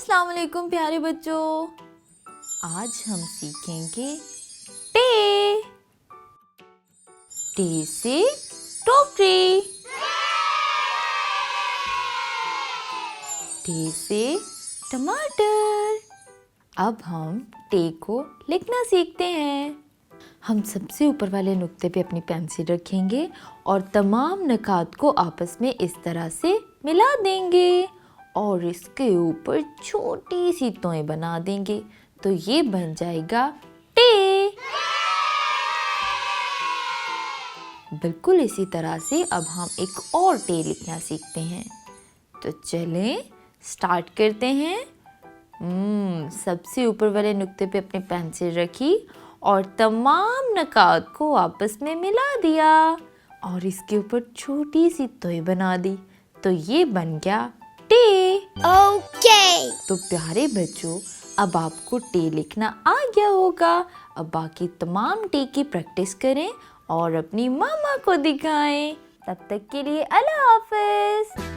अस्सलाम वालेकुम प्यारे बच्चों। आज हम सीखेंगे टे। टे से टोकरी, टे से टमाटर। अब हम टे को लिखना सीखते हैं। हम सबसे ऊपर वाले नुक्ते पे अपनी पेंसिल रखेंगे और तमाम नकात को आपस में इस तरह से मिला देंगे और इसके ऊपर छोटी सी तोएं बना देंगे तो ये बन जाएगा टे। बिल्कुल इसी तरह से अब हम एक और टे लिखना सीखते हैं। तो चलें स्टार्ट करते हैं। सबसे ऊपर वाले नुक्ते पे अपनी पेंसिल रखी और तमाम नकात को आपस में मिला दिया और इसके ऊपर छोटी सी तोय बना दी तो ये बन गया टे। ओके। तो प्यारे बच्चों, अब आपको टे लिखना आ गया होगा। अब बाकी तमाम टे की प्रैक्टिस करें और अपनी मामा को दिखाएं। तब तक के लिए अल्लाह हाफ़िज़।